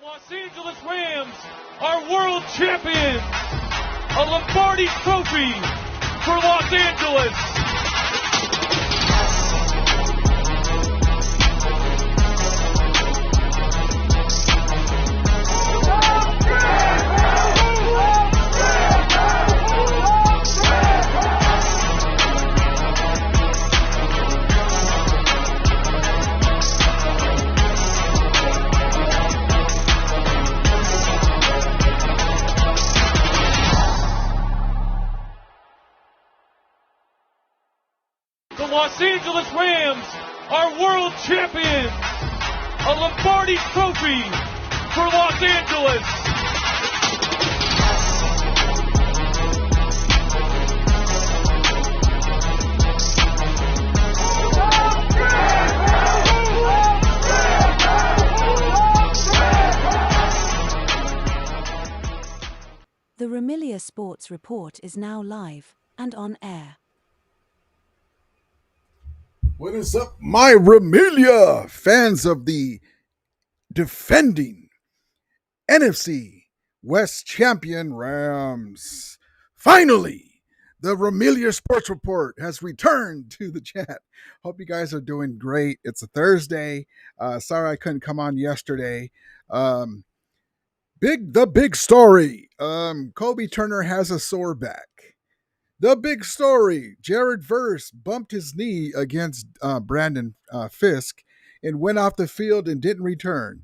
Los Angeles Rams are world champions. A Lombardi trophy for Los Angeles. The Los Angeles Rams are world champions. A Lombardi trophy for Los Angeles. The Ramilia Sports Report is now live and on air. What is up, my Ramilia fans of the defending NFC West champion Rams? Finally, the Ramilia Sports Report has returned to the chat. Hope you guys are doing great. It's a Thursday. Sorry I couldn't come on yesterday. The big story. Kobe Turner has a sore back. The big story, Jared Verse bumped his knee against Brandon Fisk and went off the field and didn't return.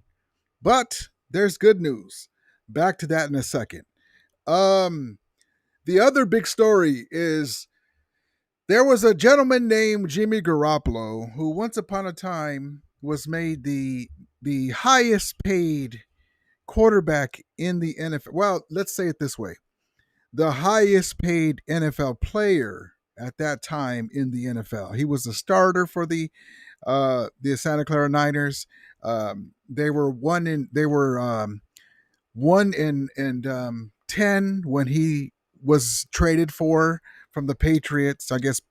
But there's good news. Back to that in a second. The other big story is there was a gentleman named Jimmy Garoppolo who once upon a time was made the highest paid quarterback in the NFL. Well, let's say it this way. The highest paid NFL player at that time in the NFL. He was a starter for the Santa Clara Niners. They were 1-10 when he was traded from the Patriots. I guess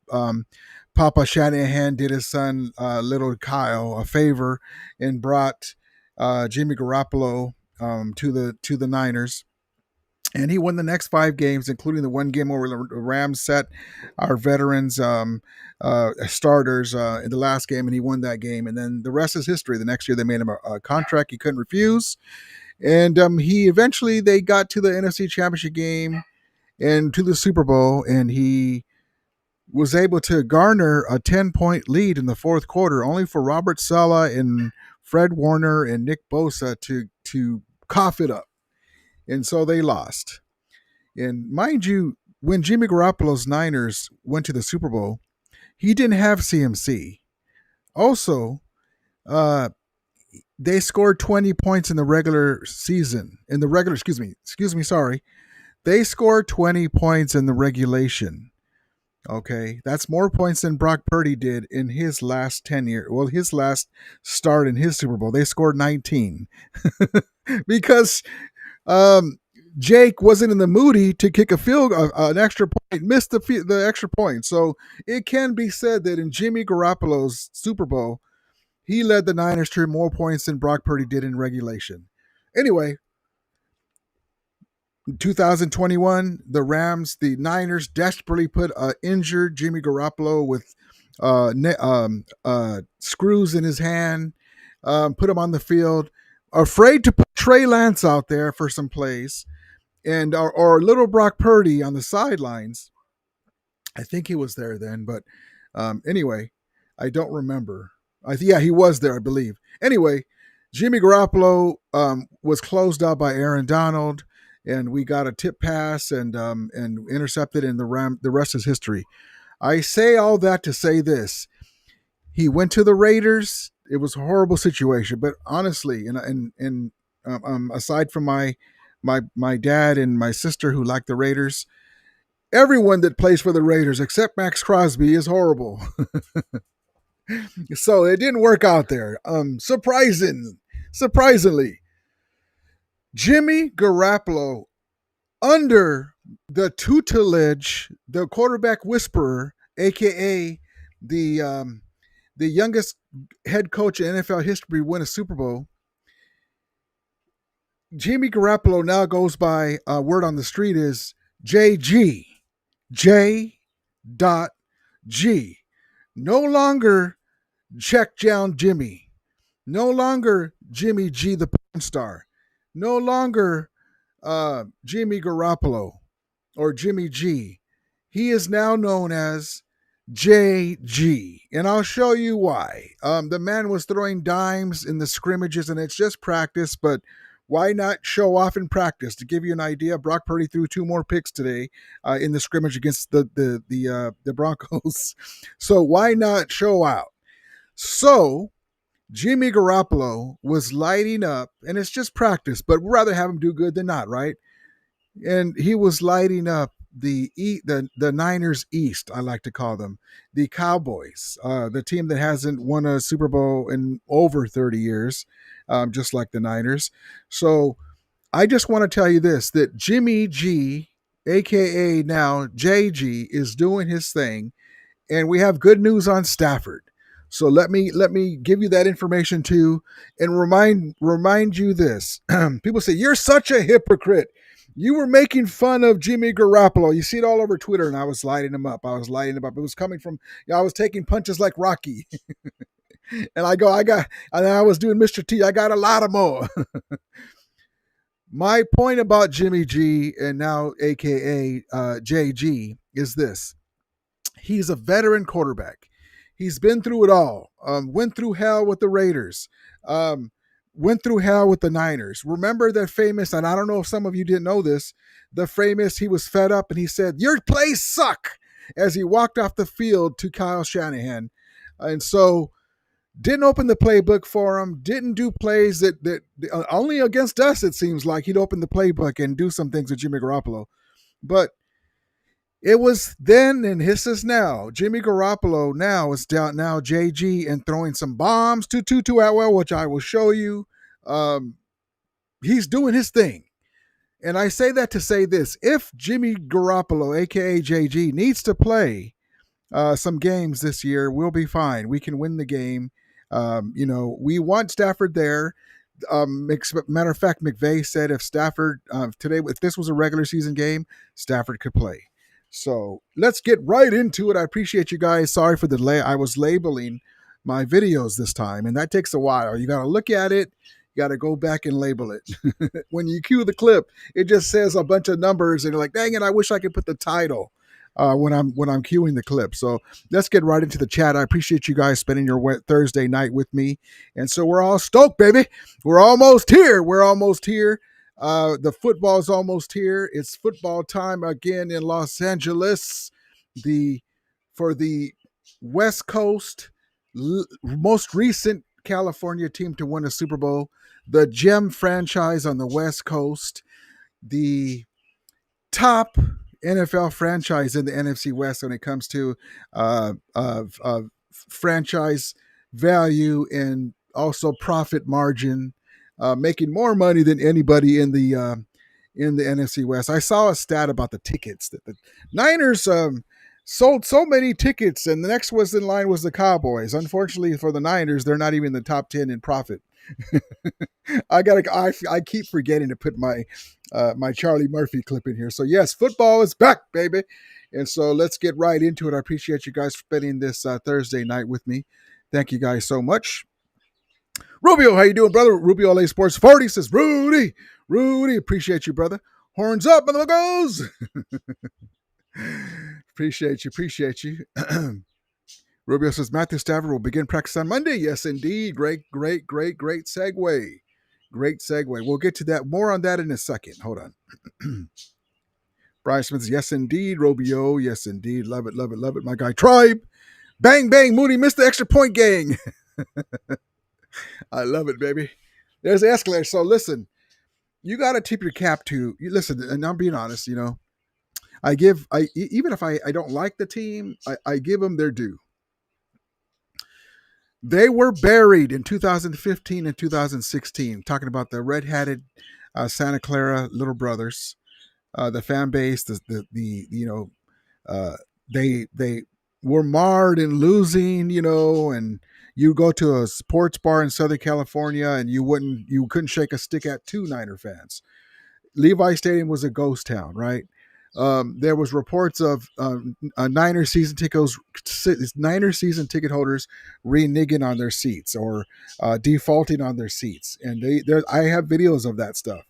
Papa Shanahan did his son little Kyle a favor and brought Jimmy Garoppolo to the Niners. And he won the next 5 games, including the one game where the Rams set our veterans starters in the last game, and he won that game. And then the rest is history. The next year they made him a contract he couldn't refuse. And they got to the NFC Championship game and to the Super Bowl, and he was able to garner a 10-point lead in the fourth quarter, only for Robert Saleh and Fred Warner and Nick Bosa to cough it up. And so they lost. And mind you, when Jimmy Garoppolo's Niners went to the Super Bowl, he didn't have CMC. Also, they scored 20 points in the regular season. They scored 20 points in the regulation. Okay, that's more points than Brock Purdy did in his last 10 years. Well, his last start in his Super Bowl, they scored 19. Because Jake wasn't in the mood to kick an extra point, missed the extra point. So it can be said that in Jimmy Garoppolo's Super Bowl, he led the Niners to more points than Brock Purdy did in regulation. Anyway, in 2021, the Niners desperately put injured Jimmy Garoppolo with screws in his hand, put him on the field, afraid to put Trey Lance out there for some plays, and or little Brock Purdy on the sidelines. I think he was there then, but anyway, I don't remember. He was there, I believe. Anyway, Jimmy Garoppolo was closed out by Aaron Donald, and we got a tip pass and intercepted, and the rest is history. I say all that to say this: he went to the Raiders. It was a horrible situation, but honestly, and aside from my dad and my sister who like the Raiders, everyone that plays for the Raiders except Max Crosby is horrible. So it didn't work out there. Surprisingly, Jimmy Garoppolo, under the tutelage, the quarterback whisperer, aka the youngest head coach in NFL history, win a Super Bowl. Jimmy Garoppolo now goes by, word on the street is JG. J. Dot G. No longer check down Jimmy. No longer Jimmy G, the porn star. No longer Jimmy Garoppolo or Jimmy G. He is now known as JG, and I'll show you why. The man was throwing dimes in the scrimmages, and it's just practice, but why not show off in practice? To give you an idea, Brock Purdy threw 2 more picks today in the scrimmage against the Broncos. So why not show out? So Jimmy Garoppolo was lighting up, and it's just practice, but we'd rather have him do good than not, right? And he was lighting up the Niners East, I like to call them, the Cowboys, the team that hasn't won a Super Bowl in over 30 years, just like the Niners. So I just want to tell you this, that Jimmy G, aka now JG, is doing his thing, and we have good news on Stafford. So let me give you that information too, and remind you this. People say you're such a hypocrite. You were making fun of Jimmy Garoppolo. You see it all over Twitter, and I was lighting him up. It was coming from, I was taking punches like Rocky. And I was doing Mr. T. I got a lot of more. My point about Jimmy G, and now AKA JG, is this. He's a veteran quarterback. He's been through it all. Went through hell with the Raiders. Went through hell with the Niners. Remember that famous, and I don't know if some of you didn't know this, the famous, he was fed up and he said, "Your plays suck," as he walked off the field to Kyle Shanahan. And so didn't open the playbook for him, didn't do plays that only against us, it seems like he'd open the playbook and do some things with Jimmy Garoppolo. But it was then, and this is now. Jimmy Garoppolo now is down now JG and throwing some bombs to Tutu Atwell, which I will show you. He's doing his thing. And I say that to say this. If Jimmy Garoppolo, a.k.a. JG, needs to play some games this year, we'll be fine. We can win the game. We want Stafford there. Matter of fact, McVay said if Stafford, today, if this was a regular season game, Stafford could play. So let's get right into it. I appreciate you guys. Sorry for the delay. I was labeling my videos this time, and that takes a while. You got to look at it. You got to go back and label it. When you cue the clip, it just says a bunch of numbers, and you're like, dang it, I wish I could put the title when I'm cueing the clip. So let's get right into the chat. I appreciate you guys spending your Thursday night with me. And so we're all stoked, baby. We're almost here. The football's almost here. It's football time again in Los Angeles. For the West Coast, most recent California team to win a Super Bowl, the Gem franchise on the West Coast, the top NFL franchise in the NFC West when it comes to franchise value and also profit margin. Making more money than anybody in the NFC West. I saw a stat about the tickets that the Niners sold so many tickets, and the next was in line was the Cowboys. Unfortunately for the Niners, they're not even in the top 10 in profit. I keep forgetting to put my Charlie Murphy clip in here. So yes, football is back, baby. And so let's get right into it. I appreciate you guys spending this Thursday night with me. Thank you guys so much. Rubio, how you doing, brother? Rubio LA Sports 40 says, Rudy, appreciate you, brother. Horns up, motherfuckers. Appreciate you. Rubio says, Matthew Stafford will begin practice on Monday. Yes, indeed. Great segue. Great segue. We'll get to that. More on that in a second. Hold on. Brian Smith says, yes, indeed, Rubio. Yes, indeed. Love it. My guy, Tribe. Bang, bang, Mooney missed the extra point, gang. I love it, baby. There's the escalator. So listen, you got to tip your cap to, listen, and I'm being honest, even if I don't like the team, I give them their due. They were buried in 2015 and 2016, talking about the red-hatted Santa Clara Little Brothers, the fan base, they were marred in losing, and you go to a sports bar in Southern California and you couldn't shake a stick at two Niner fans. Levi Stadium was a ghost town, right? There was reports of Niner season ticket holders reneging on their seats or defaulting on their seats, and I have videos of that stuff.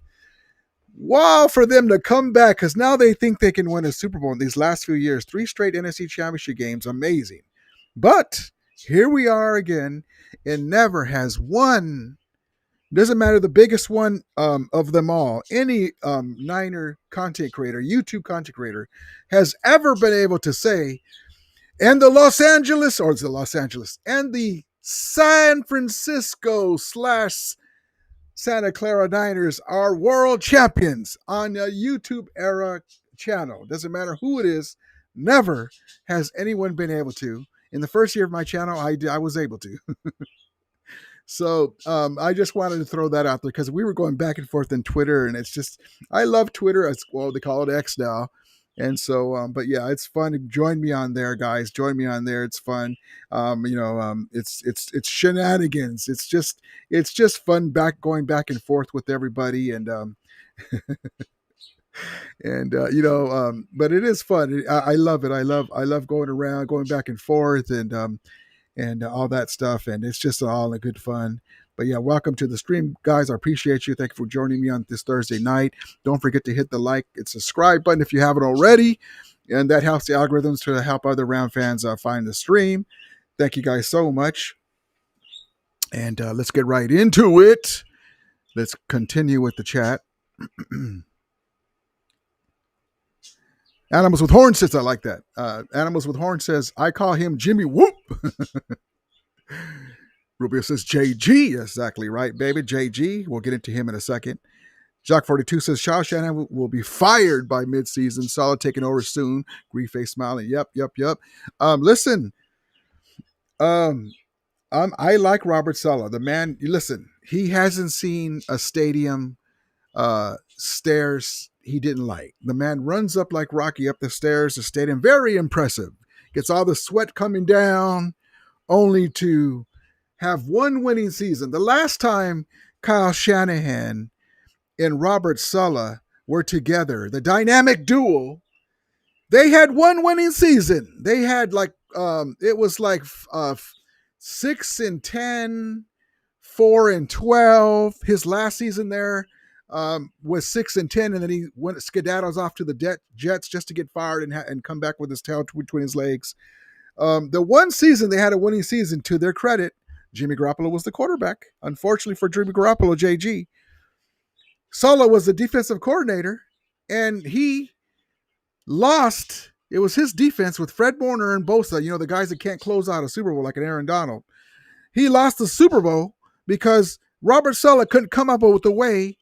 Wow, for them to come back, because now they think they can win a Super Bowl in these last few years. 3 straight NFC Championship games, amazing. But here we are again, and never has one. Doesn't matter the biggest one of them all. Any Niner content creator, YouTube content creator, has ever been able to say, and the San Francisco / Santa Clara Niners are world champions on a YouTube era channel. Doesn't matter who it is. Never has anyone been able to. In the first year of my channel, I was able to. So I just wanted to throw that out there because we were going back and forth on Twitter, and it's just, I love Twitter. It's, well, they call it X now. And so, but yeah, it's fun. Join me on there, guys. Join me on there. It's fun. It's shenanigans. It's just fun going back and forth with everybody. And, but it is fun. I love it. I love going back and forth and all that stuff. And it's just all a good fun. But yeah, welcome to the stream, guys. I appreciate you. Thank you for joining me on this Thursday night. Don't forget to hit the like and subscribe button if you haven't already. And that helps the algorithms to help other Ram fans find the stream. Thank you guys so much. And let's get right into it. Let's continue with the chat. Animals with Horn says, I like that. Animals with Horn says, I call him Jimmy Whoop. Rubio says JG. Exactly right, baby. JG. We'll get into him in a second. Jock42 says Kyle Shanahan will be fired by midseason. Solid taking over soon. Grief face smiling. Yep. Listen. I like Robert Saleh. The man, listen, he hasn't seen a stadium stairs he didn't like. The man runs up like Rocky up the stairs. The stadium, very impressive. Gets all the sweat coming down, only to have one winning season. The last time Kyle Shanahan and Robert Saleh were together, the dynamic duo, they had one winning season. They had it was 6-10, 4-12. His last season there was 6-10, and then he went skedaddles off to the Jets just to get fired and come back with his tail between his legs. The one season they had a winning season, to their credit, Jimmy Garoppolo was the quarterback. Unfortunately for Jimmy Garoppolo, JG, Saleh was the defensive coordinator, and he lost. It was his defense with Fred Warner and Bosa, the guys that can't close out a Super Bowl like an Aaron Donald. He lost the Super Bowl because Robert Saleh couldn't come up with a way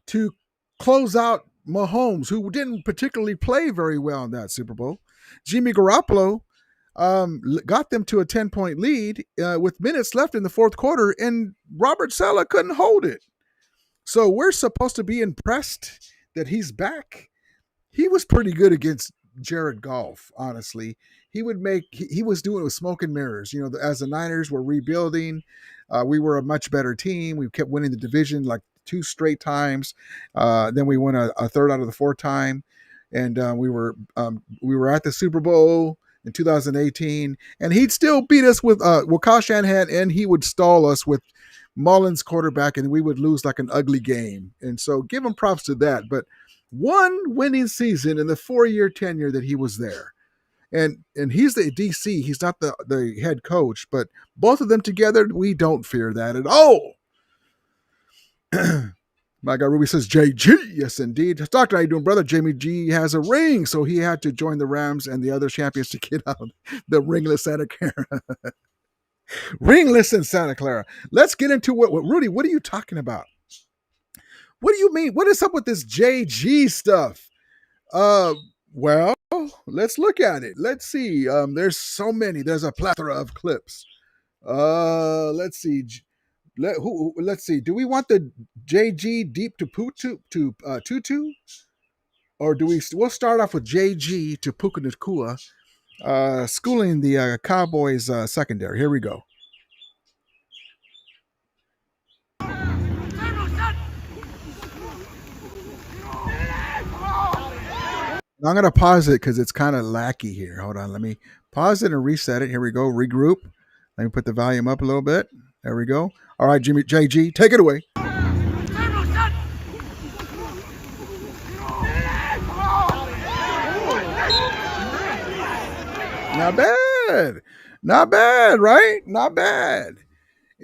to close out Mahomes, who didn't particularly play very well in that Super Bowl. Jimmy Garoppolo got them to a 10-point lead with minutes left in the fourth quarter, and Robert Saleh couldn't hold it. So we're supposed to be impressed that he's back. He was pretty good against Jared Goff, honestly. He was doing it with smoke and mirrors. As the Niners were rebuilding, we were a much better team. We kept winning the division like 2 straight times. Then we won a third out of the 4th time. And we were at the Super Bowl in 2018, and he'd still beat us with Kyle Shanahan, and he would stall us with Mullins quarterback, and we would lose like an ugly game. And so give him props to that. But one winning season in the 4-year tenure that he was there. And he's the DC. He's not the head coach, but both of them together, we don't fear that at all. My guy Ruby says, JG. Yes, indeed. Doctor, how you doing, brother? Jamie G has a ring, so he had to join the Rams and the other champions to get out the ringless Santa Clara. Ringless in Santa Clara. Let's get into what Rudy, what are you talking about? What do you mean? What is up with this JG stuff? Well, let's look at it. Let's see. There's so many. There's a plethora of clips. Let's see. Let's see. Do we want the JG deep to Tutu? Or we'll start off with JG to Puka Nakua, schooling the Cowboys secondary. Here we go. I'm going to pause it because it's kind of lacky here. Hold on. Let me pause it and reset it. Here we go. Regroup. Let me put the volume up a little bit. There we go. All right, Jimmy JG, take it away. Not bad. Not bad, right? Not bad.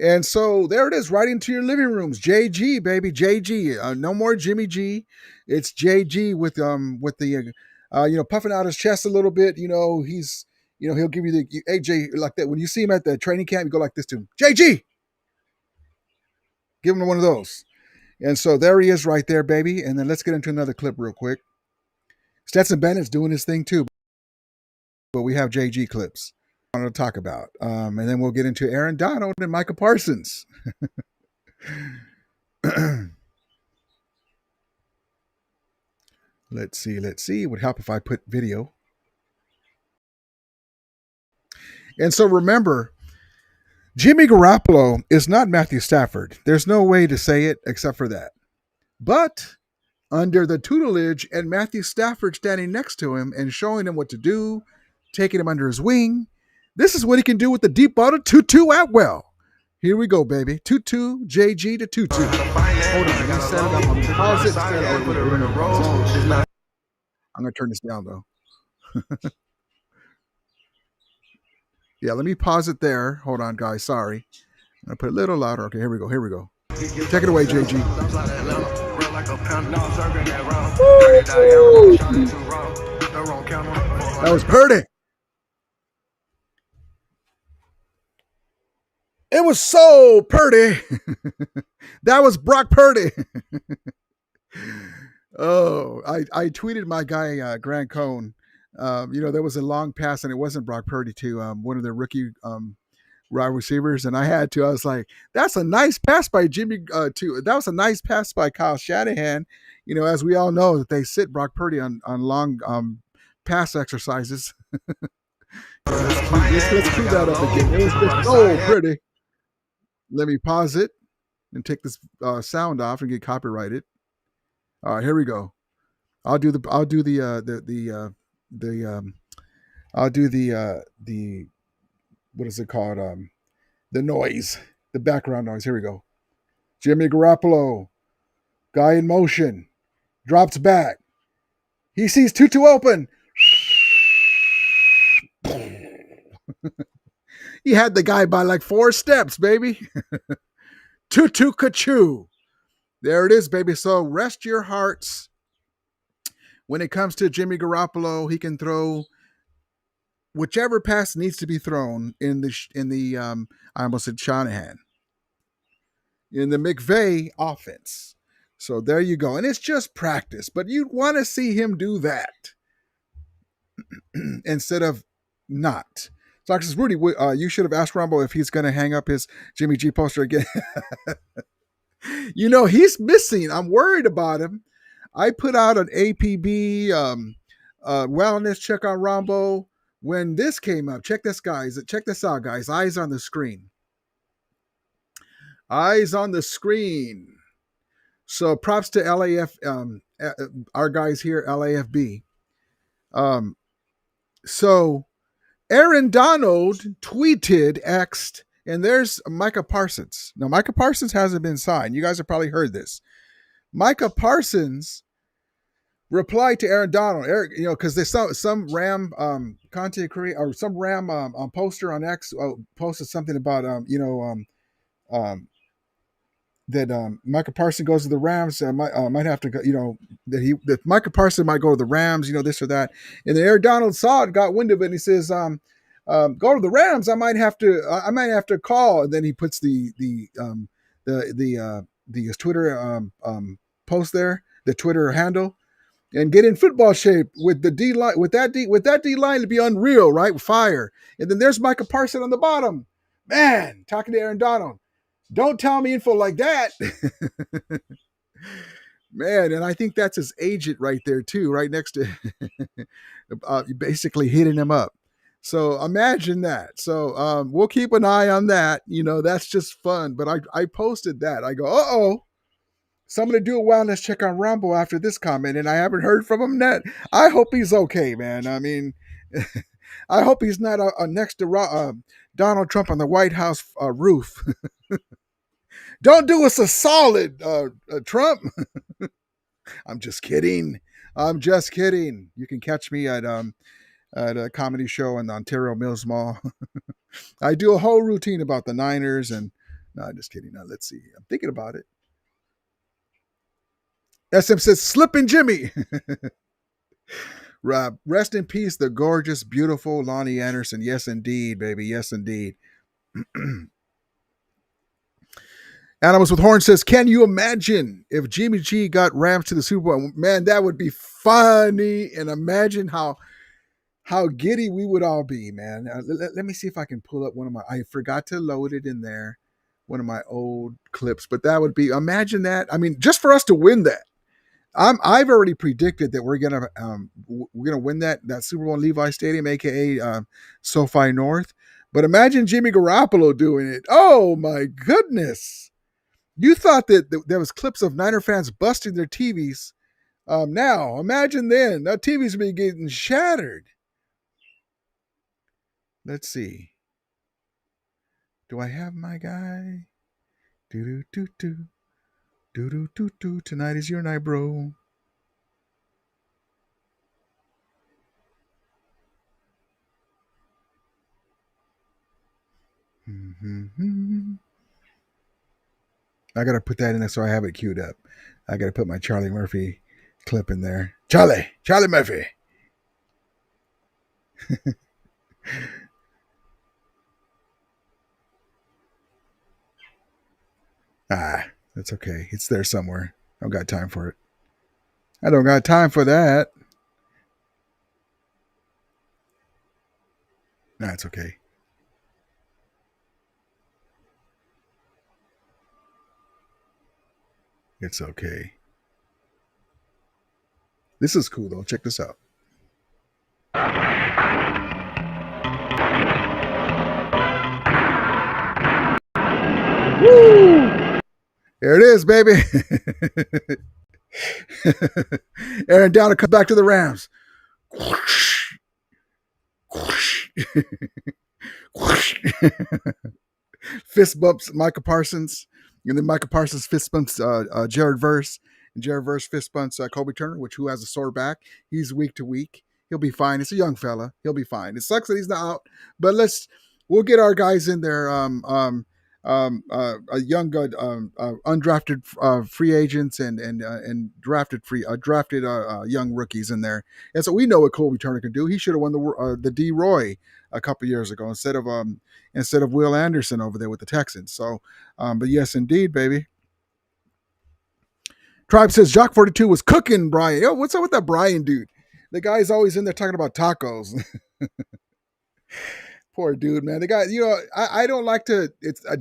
And so there it is, right into your living rooms. JG, baby, JG. No more Jimmy G. It's JG with the puffing out his chest a little bit. He's he'll give you the AJ like that. When you see him at the training camp, you go like this to him. JG. Give him one of those. And so there he is right there, baby. And then let's get into another clip real quick. Stetson Bennett's doing his thing too. But we have JG clips I want to talk about. And then we'll get into Aaron Donald and Micah Parsons. Let's see. It would help if I put video. And so remember, Jimmy Garoppolo is not Matthew Stafford. There's no way to say it except for that. But under the tutelage and Matthew Stafford standing next to him and showing him what to do, taking him under his wing, this is what he can do with the deep ball to Tutu Atwell. Here we go, baby. Tutu, JG to Tutu. Hold on. I'm going to set it up. I'm going to pause it. I'm going to turn this down, though. Yeah, let me pause it there. Hold on, guys. Sorry. I'm going to put it a little louder. Okay, here we go. Take it away, JG. That was Purdy. It was so Purdy. That was Brock Purdy. Oh, I tweeted my guy, Grant Cohn. There was a long pass, and it wasn't Brock Purdy to one of the rookie wide receivers, and I was like, that's a nice pass by Jimmy. That was a nice pass by Kyle Shanahan. As we all know, that they sit Brock Purdy on long pass exercises. Let's clean that up again. It was just so pretty. Let me pause it and take this sound off and get copyrighted. All right, here we go. I'll do the what is it called? The noise, the background noise. Here we go. Jimmy Garoppolo, guy in motion, drops back. He sees Tutu open. He had the guy by like 4 steps, baby. Tutu Kachu. There it is, baby. So rest your hearts. When it comes to Jimmy Garoppolo, he can throw whichever pass needs to be thrown in the I almost said Shanahan, in the McVay offense. So there you go. And it's just practice, but you want to see him do that instead of not. So says, Rudy, you should have asked Rumble if he's going to hang up his Jimmy G poster again. He's missing. I'm worried about him. I put out an APB wellness check on Rombo when this came up. Check this out, guys. Eyes on the screen. Eyes on the screen. So props to LAF, our guys here, LAFB. So Aaron Donald tweeted, X'd, and there's Micah Parsons. Now, Micah Parsons hasn't been signed. You guys have probably heard this. Micah Parsons replied to Aaron Donald, because there's some Ram content creator or some Ram poster on X posted something about that Micah Parsons goes to the Rams. Might have to go, that Micah Parsons might go to the Rams, this or that. And then Aaron Donald saw it, got wind of it, and he says, "Go to the Rams. I might have to call." And then he puts the Twitter post there, the Twitter handle, and get in football shape with the D line. With that D line to be unreal, right? With fire. And then there's Micah Parsons on the bottom, man, talking to Aaron Donald. Don't tell me info like that. Man, and I think that's his agent right there too, right next to basically hitting him up. So imagine that. So we'll keep an eye on that. That's just fun. But I posted that. I go, Somebody do a wellness check on Rumble after this comment, and I haven't heard from him yet. I hope he's okay, man. I mean, I hope he's not next to Donald Trump on the White House roof. Don't do us a solid, Trump. I'm just kidding. I'm just kidding. You can catch me at a comedy show in the Ontario Mills Mall. I do a whole routine about the Niners and no, just kidding. Now let's see. I'm thinking about it. SM says Slippin' Jimmy. Rob, rest in peace, the gorgeous, beautiful Lonnie Anderson. Yes, indeed, baby. Yes, indeed. Animals with Horn says, can you imagine if Jimmy G got Rams to the Super Bowl? Man, that would be funny. And imagine how giddy we would all be, man. Let me see if I can pull up one of my, I forgot to load it in there, one of my old clips, but that would be, imagine that. I mean, just for us to win that. I've already predicted that we're gonna win that Super Bowl in Levi Stadium, aka SoFi North. But imagine Jimmy Garoppolo doing it. Oh my goodness! You thought that there was clips of Niner fans busting their TVs. Now imagine then that TVs be getting shattered. Let's see. Do I have my guy? Do do do do do do do. Tonight is your night, bro. Mm-hmm. I gotta put that in there so I have it queued up. I gotta put my Charlie Murphy clip in there. Charlie Murphy. That's okay. It's there somewhere. I don't got time for it. I don't got time for that. Nah, it's okay. It's okay. This is cool though. Check this out. Woo! There it is, baby. Aaron Downer comes back to the Rams. Fist bumps Micah Parsons. And then Micah Parsons fist bumps Jared Verse. And Jared Verse fist bumps Kobe Turner, who has a sore back. He's week to week. He'll be fine. It's a young fella. He'll be fine. It sucks that he's not out, but we'll get our guys in there. A young, undrafted free agents and drafted young rookies in there. And so we know what Kobe Turner can do. He should have won the D Roy a couple years ago instead of Will Anderson over there with the Texans. So, but yes, indeed, baby. Tribe says Jock 42 was cooking Brian. Yo, what's up with that Brian dude? The guy's always in there talking about tacos. Poor dude, man. The guy, I don't like to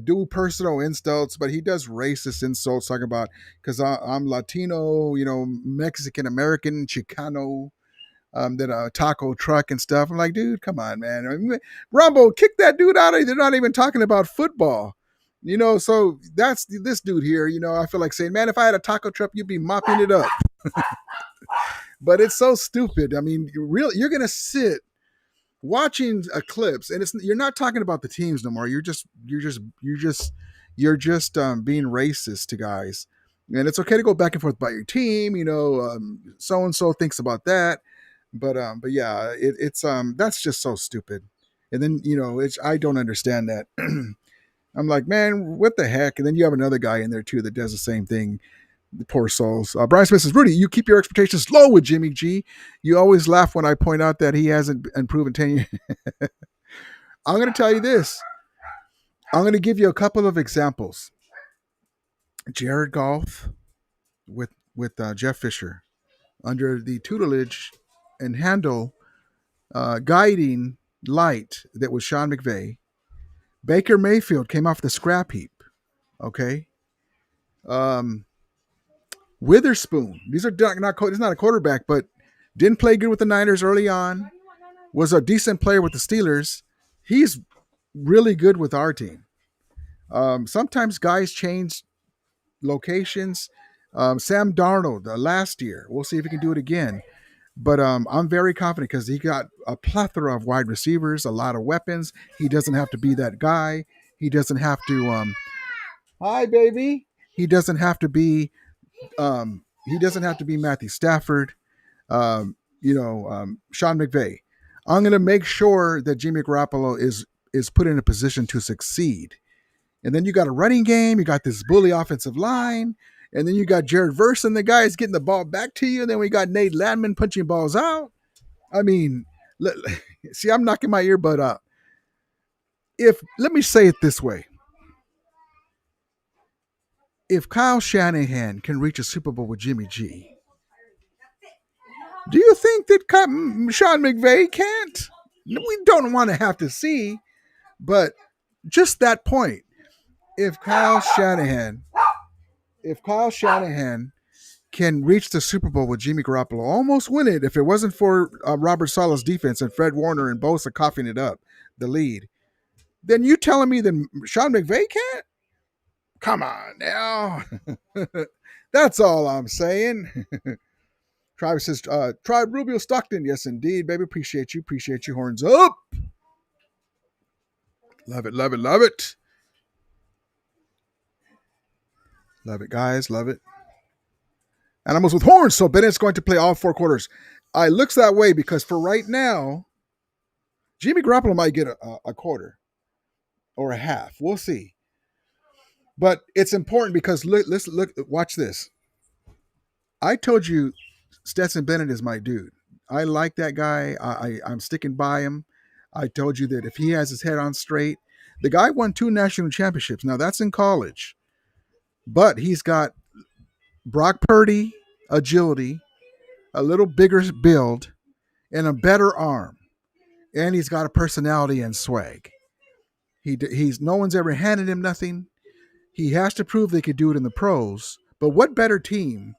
do personal insults, but he does racist insults talking about because I'm Latino, Mexican American, Chicano, that a taco truck and stuff. I'm like, dude, come on, man. Rumble, kick that dude out of. They're not even talking about football. So that's this dude here. I feel like saying, man, if I had a taco truck, you'd be mopping it up. But it's so stupid. I mean, you're gonna sit watching clips, and you're not talking about the teams no more. You're just being racist to guys, and it's okay to go back and forth about your team. So and so thinks about that, but yeah, it's that's just so stupid. And then I don't understand that. I'm like, man, what the heck? And then you have another guy in there too that does the same thing. The poor souls. Brian Smith says, Rudy, you keep your expectations low with Jimmy G. You always laugh when I point out that he hasn't improved in 10 years. I'm going to tell you this. I'm going to give you a couple of examples. Jared Goff with Jeff Fisher under the tutelage and handle guiding light that was Sean McVay. Baker Mayfield came off the scrap heap. Okay. Witherspoon. He's not a quarterback, but didn't play good with the Niners early on. Was a decent player with the Steelers. He's really good with our team. Sometimes guys change locations. Sam Darnold last year. We'll see if he can do it again. But I'm very confident because he got a plethora of wide receivers, a lot of weapons. He doesn't have to be that guy. He doesn't have to. Hi, baby. He doesn't have to be. He doesn't have to be Matthew Stafford. Sean McVay. I'm going to make sure that Jimmy Garoppolo is put in a position to succeed. And then you got a running game. You got this bully offensive line. And then you got Jared Verse and the guys getting the ball back to you. And then we got Nate Landman punching balls out. I mean, see, I'm knocking my earbud out. Let me say it this way. If Kyle Shanahan can reach a Super Bowl with Jimmy G, do you think that Sean McVay can't? We don't want to have to see, but just that point. If Kyle Shanahan can reach the Super Bowl with Jimmy Garoppolo, almost win it if it wasn't for Robert Saleh's defense and Fred Warner and Bosa coughing it up, the lead, then you telling me that Sean McVay can't? Come on now. That's all I'm saying. Travis says, Tribe Rubio Stockton. Yes, indeed, baby. Appreciate you. Appreciate you. Horns up. Love it, love it, love it. Love it, guys. Love it. Animals with horns. So Bennett's going to play all 4 quarters. It looks that way because for right now, Jimmy Garoppolo might get a quarter or a half. We'll see. But it's important because look, watch this. I told you Stetson Bennett is my dude. I like that guy. I'm sticking by him. I told you that if he has his head on straight, the guy won 2 national championships. Now that's in college, but he's got Brock Purdy agility, a little bigger build, and a better arm, and he's got a personality and swag. He's no one's ever handed him nothing. He has to prove they could do it in the pros. But what better team?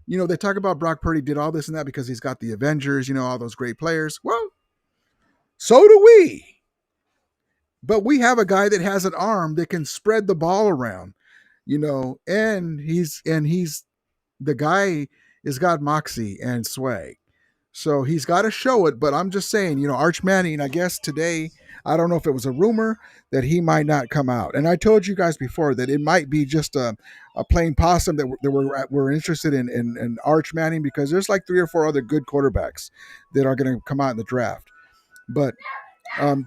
They talk about Brock Purdy did all this and that because he's got the Avengers, all those great players. Well, so do we. But we have a guy that has an arm that can spread the ball around, and he's the guy has got moxie and swag. So he's got to show it. But I'm just saying, Arch Manning, I guess today, I don't know if it was a rumor that he might not come out. And I told you guys before that it might be just a plain possum that we're interested in Arch Manning because there's like 3 or 4 other good quarterbacks that are going to come out in the draft. But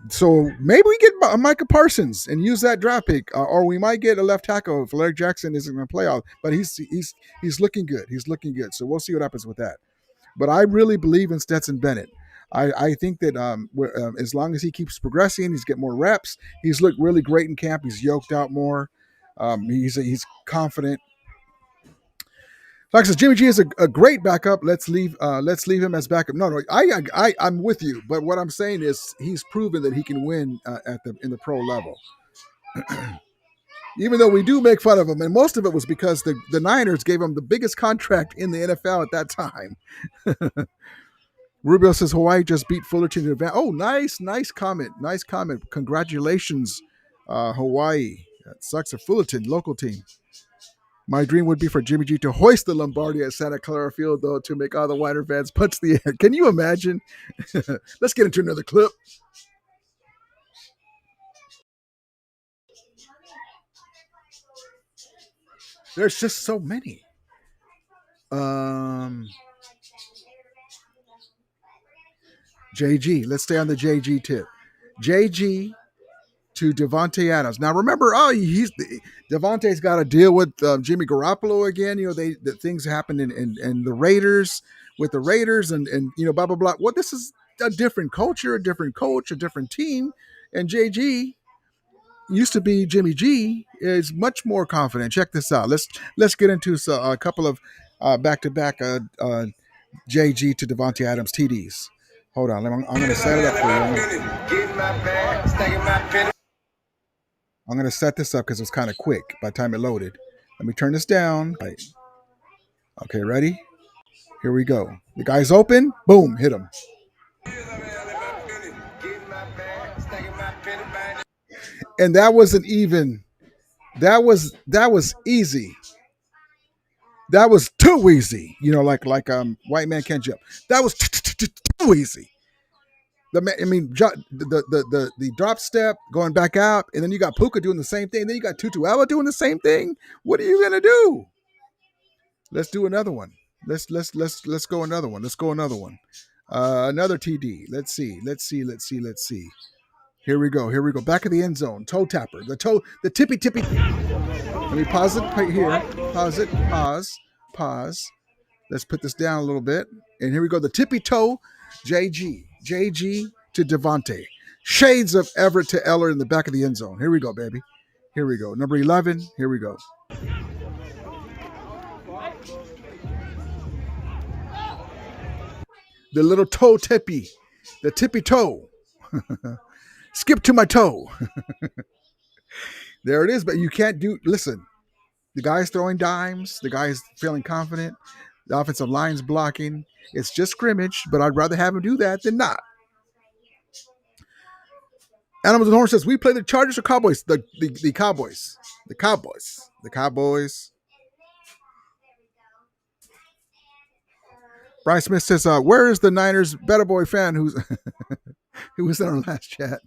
so maybe we get Micah Parsons and use that draft pick, or we might get a left tackle if Larry Jackson isn't going to play out. But he's looking good. He's looking good. So we'll see what happens with that. But I really believe in Stetson Bennett. I think that as long as he keeps progressing, he's getting more reps. He's looked really great in camp. He's yoked out more. He's confident. Like I said, Jimmy G is a great backup. Let's leave him as backup. No, I'm with you. But what I'm saying is he's proven that he can win in the pro level. Even though we do make fun of him, and most of it was because the Niners gave him the biggest contract in the NFL at that time. Rubio says Hawaii just beat Fullerton in advance. Oh, nice comment. Nice comment. Congratulations, Hawaii. That sucks for Fullerton, local team. My dream would be for Jimmy G to hoist the Lombardi at Santa Clara Field, though, to make all the Whiter fans punch the air. Can you imagine? Let's get into another clip. There's just so many. JG. Let's stay on the JG tip. JG to Devontae Adams. Now remember, Devontae's got to deal with Jimmy Garoppolo again. The things happened in the Raiders with the Raiders and blah blah blah. Well, this is a different culture, a different coach, a different team, and JG used to be Jimmy G is much more confident. Check this out. Let's get into a couple of back-to-back JG to Devontae Adams TDs. Hold on, I'm going to set it up for you. I'm going to set this up because it was kind of quick by the time it loaded. Let me turn this down. Okay, ready? Here we go. The guy's open. Boom, hit him. And that wasn't even. That was easy. That was too easy. Like white man can't jump. That was too easy. The drop step going back out, and then you got Puka doing the same thing. Then you got Tutuela doing the same thing. What are you gonna do? Let's do another one. Let's go another one. Let's go another one. Another TD. Let's see. Here we go. Back of the end zone. Toe tapper. The tippy. Let me pause it right here. Pause it. Pause. Let's put this down a little bit. And here we go. The tippy toe. JG to Devontae. Shades of Everett to Eller in the back of the end zone. Here we go, baby. Here we go. Number 11. Here we go. The little toe tippy. The tippy toe. Skip to my toe. There it is. But you can't do. Listen, the guy's throwing dimes. The guy's feeling confident. The offensive line's blocking. It's just scrimmage, but I'd rather have him do that than not. Animals and Horn says, we play the Chargers or Cowboys? The Cowboys. The Cowboys. Brian Smith says, where is the Niners Better Boy fan who was in our last chat?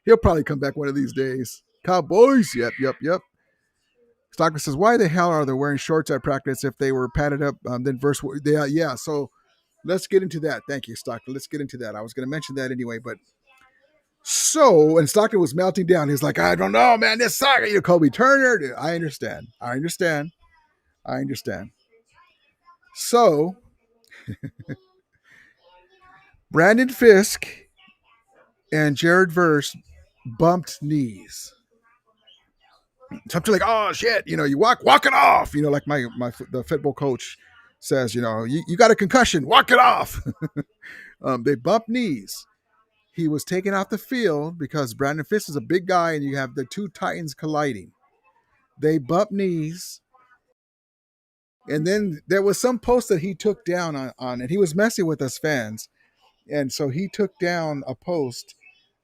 He'll probably come back one of these days. Cowboys. Yep. Stockman says, why the hell are they wearing shorts at practice if they were padded up? Yeah. So let's get into that. Thank you, Stockton. Let's get into that. I was going to mention that anyway, but and Stockton was melting down. He's like, I don't know, man. This sucks. Kobe Turner. I understand. So Brandon Fisk and Jared Verse bumped knees. Something like, oh shit, you walk it off. Like the football coach says, you got a concussion, walk it off. They bumped knees. He was taken off the field because Brandon Fisk is a big guy, and you have the two Titans colliding. They bumped knees. And then there was some post that he took down on, and he was messing with us fans. And so he took down a post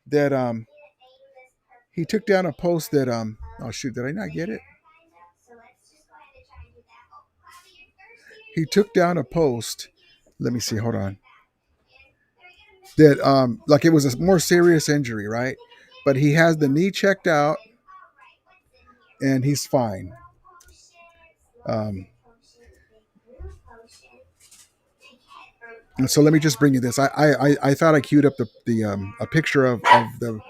that oh shoot, did I not get it? He took down a post. Let me see, hold on. That like it was a more serious injury, right? But he has the knee checked out and he's fine. And so let me just bring you this. I thought I queued up a picture of the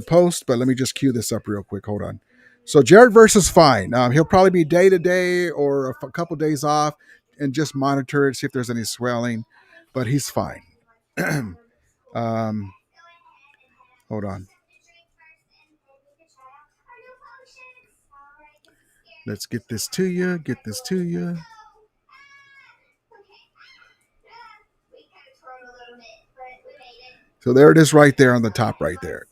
post, but let me just cue this up real quick. Hold on. So Jared Verse is fine. He'll probably be day to day or a couple days off and just monitor it, see if there's any swelling, but he's fine. Hold on. Let's get this to you. So there it is right there on the top right there.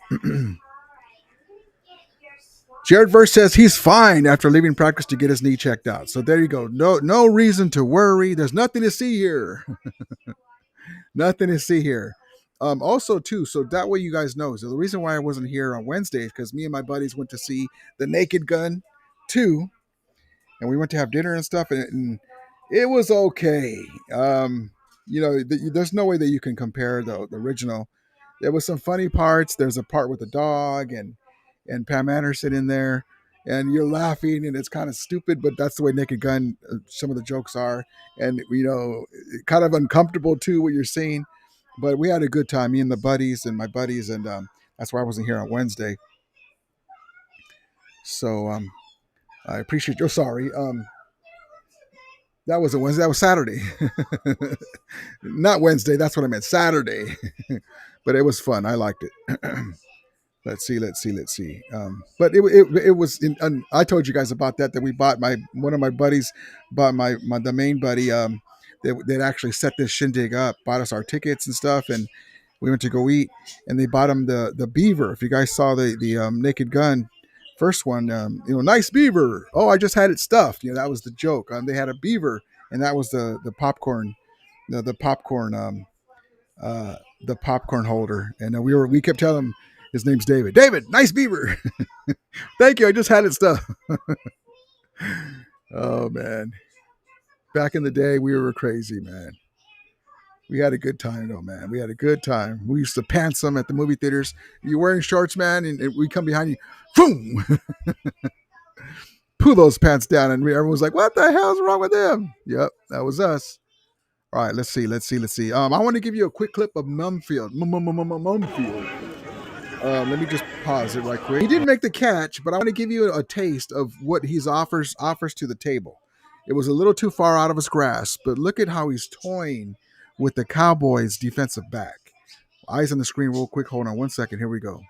Jared Verse says he's fine after leaving practice to get his knee checked out. So there you go. No reason to worry. There's nothing to see here. Nothing to see here. Also, too, so that way you guys know. So the reason why I wasn't here on Wednesday is because me and my buddies went to see The Naked Gun 2. And we went to have dinner and stuff. And it was okay. There's no way that you can compare the original. There was some funny parts. There's a part with the dog and Pam Anderson in there, and you're laughing, and it's kind of stupid, but that's the way Naked Gun, some of the jokes are, and kind of uncomfortable too what you're seeing, but we had a good time, me and my buddies, and that's why I wasn't here on Wednesday. So I appreciate you. Sorry, that wasn't Wednesday. That was Saturday, not Wednesday. That's what I meant, Saturday. But it was fun. I liked it. Let's see. But it was. I told you guys about that we bought one of my buddies bought the main buddy. They'd actually set this shindig up, bought us our tickets and stuff, and we went to go eat. And they bought him the beaver. If you guys saw the Naked Gun first one, nice beaver. Oh, I just had it stuffed. That was the joke. They had a beaver, and that was the popcorn, the popcorn. The popcorn holder, and we kept telling him his name's David. David, nice beaver. Thank you. I just had it stuff. Oh man, back in the day, we were crazy, man. We had a good time though, man. We had a good time. We used to pants them at the movie theaters. You wearing shorts, man, and we come behind you, boom, pull those pants down, and everyone was like, "What the hell's wrong with them?" Yep, that was us. All right, let's see. I want to give you a quick clip of Mumfield. Mumfield. Let me just pause it right quick. He didn't make the catch, but I want to give you a taste of what he offers to the table. It was a little too far out of his grasp, but look at how he's toying with the Cowboys defensive back. Eyes on the screen real quick. Hold on 1 second. Here we go.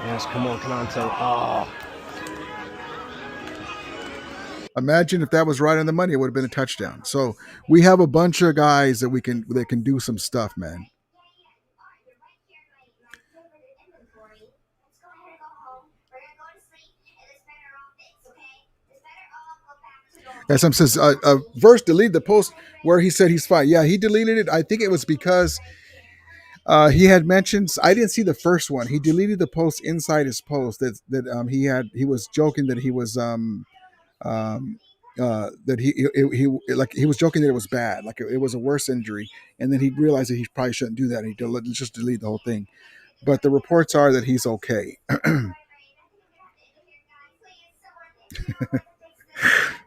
Yes, come on, Canante. Oh. Imagine if that was right on the money, it would have been a touchdown. So we have a bunch of guys that can do some stuff, man. SM says, Verse deleted the post where he said he's fine. Yeah, he deleted it. I think it was because he had mentioned. I didn't see the first one. He deleted the post inside his post he was joking that he was that he was joking that it was bad, like it was a worse injury, and then he realized that he probably shouldn't do that. And he just delete the whole thing. But the reports are that he's okay.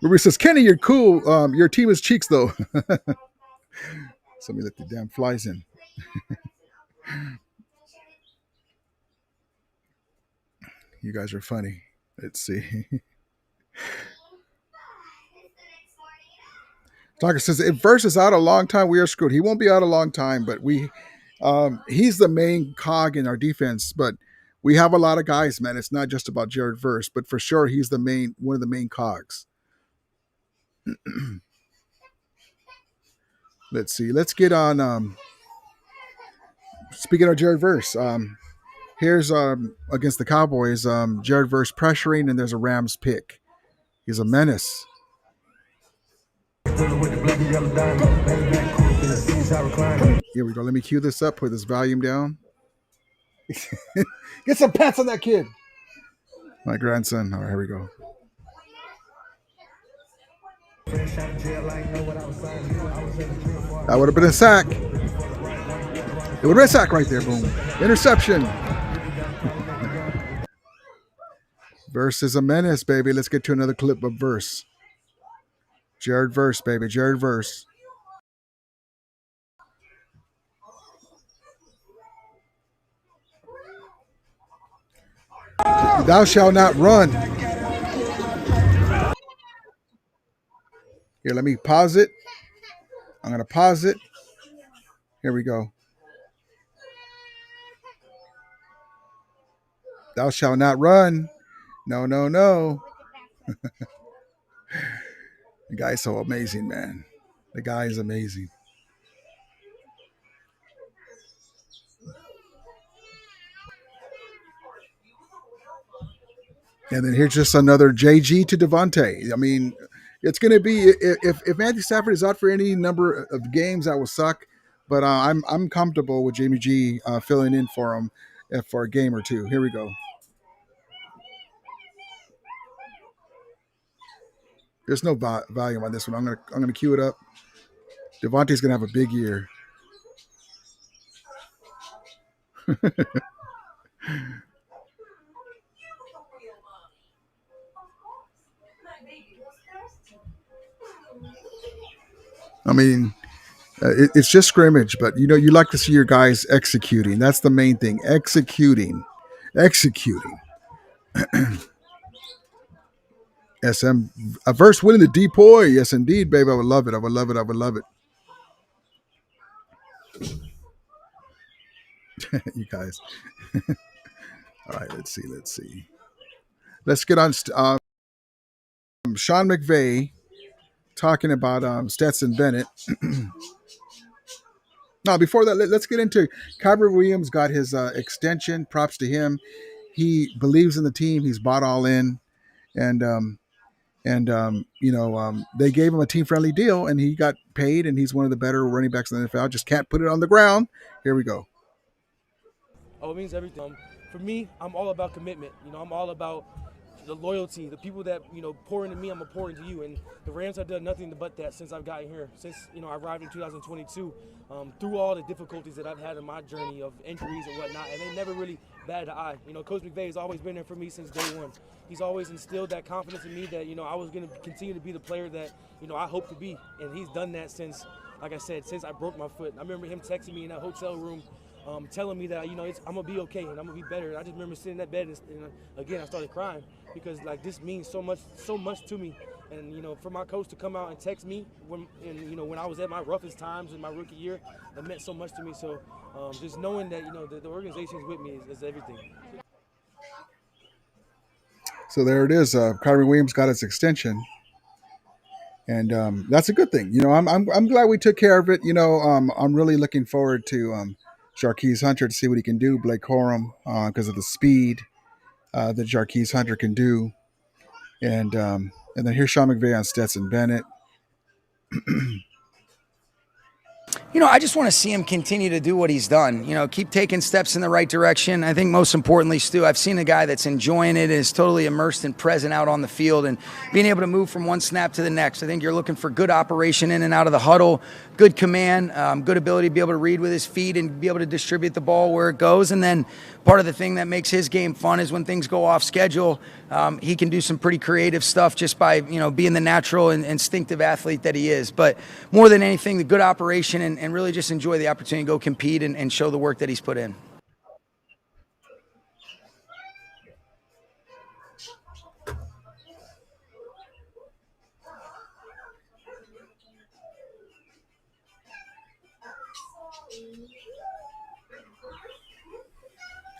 Ruby says, Kenny, you're cool. Your team is cheeks, though. Somebody let the damn flies in. You guys are funny. Let's see. Tucker says, if Verse is out a long time, we are screwed. He won't be out a long time, but he's the main cog in our defense. But we have a lot of guys, man. It's not just about Jared Verse, but for sure he's one of the main cogs. Let's see. Let's get on. Speaking of Jared Verse, here's against the Cowboys. Jared Verse pressuring, and there's a Rams pick. He's a menace. Here we go. Let me cue this up. Put this volume down. Get some pats on that kid. My grandson. All right, here we go. That would have been a sack. It would have been a sack right there. Boom. Interception. Verse is a menace, baby. Let's get to another clip of Verse. Jared Verse, baby. Jared Verse. Thou shalt not run. Here, let me pause it. I'm going to pause it. Here we go. Thou shalt not run. No, no, no. The guy's so amazing, man. The guy is amazing. And then here's just another JG to Devontae. I mean, it's going to be if Matthew Stafford is out for any number of games, that will suck. But I'm comfortable with Jamie G filling in for him for a game or two. Here we go. There's no volume on this one. I'm gonna cue it up. Devontae's gonna have a big year. I mean, it's just scrimmage, but you like to see your guys executing. That's the main thing. Executing. SM, a Verse winning the depoy. Yes, indeed, baby. I would love it. You guys. All right, let's see. Let's get on Sean McVay talking about Stetson Bennett. Now, before that, let's get into Kyren Williams got his extension. Props to him. He believes in the team. He's bought all in. And they gave him a team-friendly deal, and he got paid, and he's one of the better running backs in the NFL. Just can't put it on the ground. Here we go. Oh, it means everything. For me, I'm all about commitment. I'm all about the loyalty, the people that, pour into me, I'm going to pour into you. And the Rams have done nothing but that since I've gotten here. Since, I arrived in 2022, through all the difficulties that I've had in my journey of injuries and whatnot, and they never really batted an eye. Coach McVay has always been there for me since day one. He's always instilled that confidence in me that, I was going to continue to be the player that, I hope to be. And he's done that since, like I said, since I broke my foot. I remember him texting me in that hotel room, telling me that, I'm going to be okay and I'm going to be better. And I just remember sitting in that bed and again, I started crying because, this means so much to me. And, for my coach to come out and text me when I was at my roughest times in my rookie year, it meant so much to me. So just knowing that, the organization is with me is everything. So there it is. Kyren Williams got his extension. And that's a good thing. I'm glad we took care of it. I'm really looking forward to Jarquez Hunter to see what he can do. Blake Corum, because of the speed that Jarquez Hunter can do. And then here's Sean McVay on Stetson Bennett. I just want to see him continue to do what he's done. Keep taking steps in the right direction. I think most importantly, Stu, I've seen a guy that's enjoying it, is totally immersed and present out on the field and being able to move from one snap to the next. I think you're looking for good operation in and out of the huddle, good command, good ability to be able to read with his feet and be able to distribute the ball where it goes. And then part of the thing that makes his game fun is when things go off schedule, he can do some pretty creative stuff just by, being the natural and instinctive athlete that he is. But more than anything, the good operation and really just enjoy the opportunity to go compete and show the work that he's put in.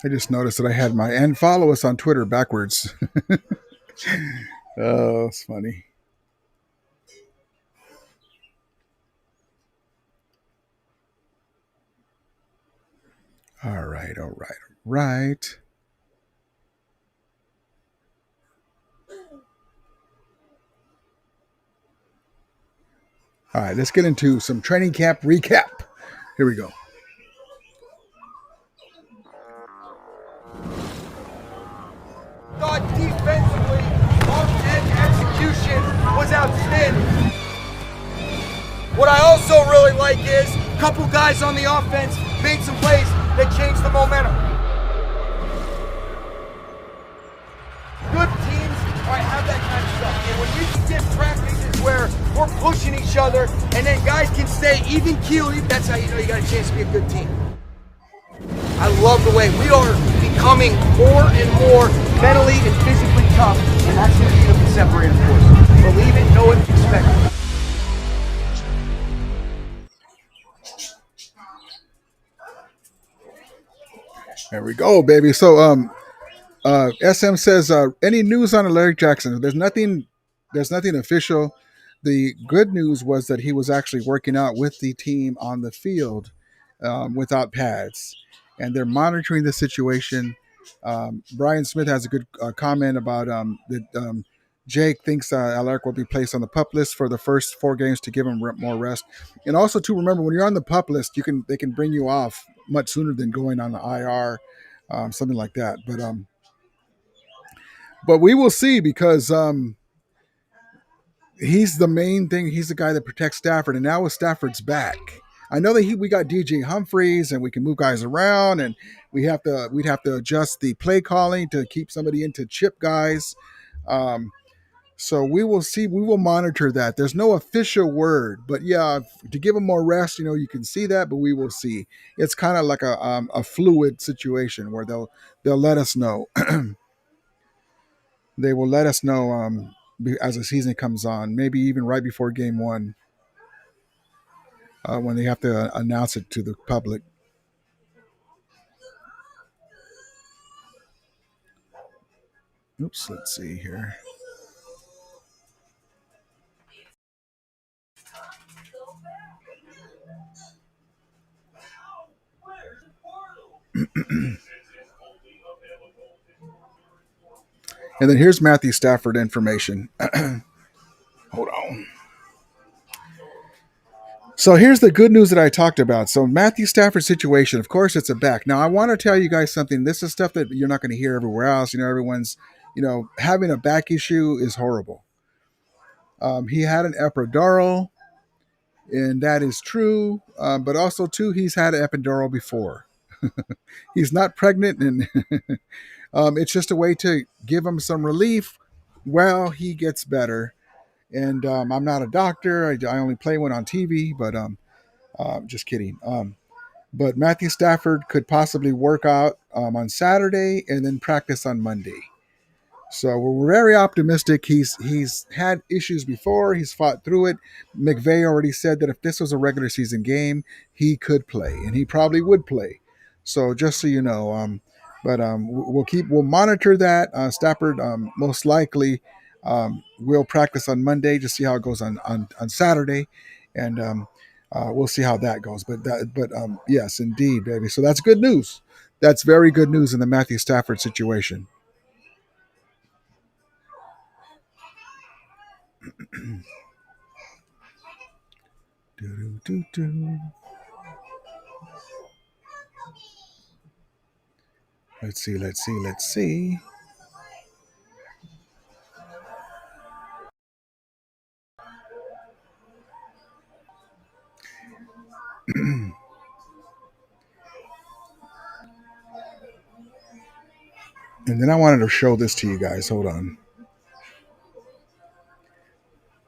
I just noticed that I had and follow us on Twitter backwards. Oh, it's funny. All right. All right. All right, let's get into some training camp recap. Here we go. Thought defensively, off-edge execution was outstanding. What I also really like is a couple guys on the offense made some plays that changed the momentum. Good teams have that kind of stuff. And when we get practices where we're pushing each other and then guys can stay even keeled, that's how you know you got a chance to be a good team. I love the way we are becoming more and more mentally and physically tough, and that's going to be the separator force. Believe it, know it, expect it. There we go, baby. So, SM says, any news on Larry Jackson? There's nothing official. The good news was that he was actually working out with the team on the field without pads, and they're monitoring the situation. Brian Smith has a good comment about that Jake thinks Alaric will be placed on the PUP list for the first 4 games to give him more rest. And also, to remember, when you're on the PUP list, they can bring you off much sooner than going on the IR, something like that. But we will see, because he's the main thing. He's the guy that protects Stafford, and now with Stafford's back, I know that we got DJ Humphries and we can move guys around, and we'd have to adjust the play calling to keep somebody into chip guys. So we will see. We will monitor that. There's no official word, but yeah, to give them more rest, you can see that, but we will see. It's kind of like a fluid situation where they'll let us know. They will let us know as the season comes on, maybe even right before game 1, when they have to announce it to the public. Oops, let's see here. And then here's Matthew Stafford information. Hold on. So here's the good news that I talked about. So Matthew Stafford's situation, of course, it's a back. Now, I want to tell you guys something. This is stuff that you're not going to hear everywhere else. Everyone's, having a back issue is horrible. He had an epidural, and that is true. But also, too, he's had an epidural before. He's not pregnant, and it's just a way to give him some relief while he gets better. And I'm not a doctor. I only play one on TV, but just kidding. But Matthew Stafford could possibly work out on Saturday and then practice on Monday. So we're very optimistic. He's had issues before. He's fought through it. McVay already said that if this was a regular season game, he could play, and he probably would play. So just so you know, we'll monitor that. Stafford most likely will practice on Monday to see how it goes on Saturday, and we'll see how that goes. But yes, indeed, baby. So that's good news. That's very good news in the Matthew Stafford situation. Let's see. And then I wanted to show this to you guys. Hold on.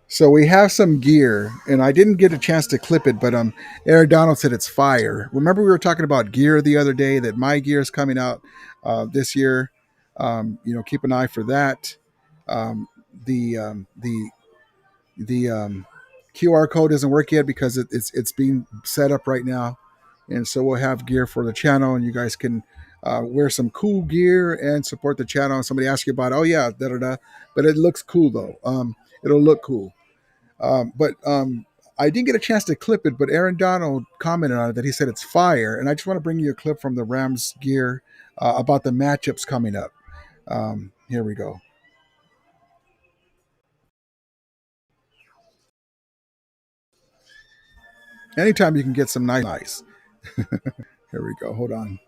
So we have some gear, and I didn't get a chance to clip it, but Aaron Donald said it's fire. Remember we were talking about gear the other day, that my gear is coming out this year. Keep an eye for that. The QR code doesn't work yet because it's being set up right now, and so we'll have gear for the channel, and you guys can wear some cool gear and support the channel. Somebody asked you about, oh yeah, but it looks cool though. It'll look cool. But I didn't get a chance to clip it, but Aaron Donald commented on it that he said it's fire, and I just want to bring you a clip from the Rams gear about the matchups coming up. Here we go. Anytime you can get some nice. Here we go. Hold on.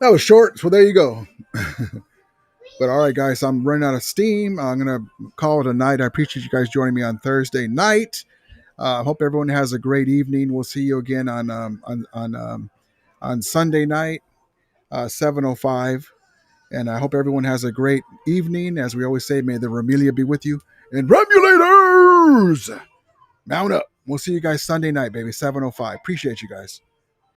That was short, so there you go. But all right, guys, I'm running out of steam. I'm going to call it a night. I appreciate you guys joining me on Thursday night. I hope everyone has a great evening. We'll see you again on Sunday night, 7:05. And I hope everyone has a great evening. As we always say, may the Remelia be with you. And Remulators, mount up. We'll see you guys Sunday night, baby, 7:05. Appreciate you guys.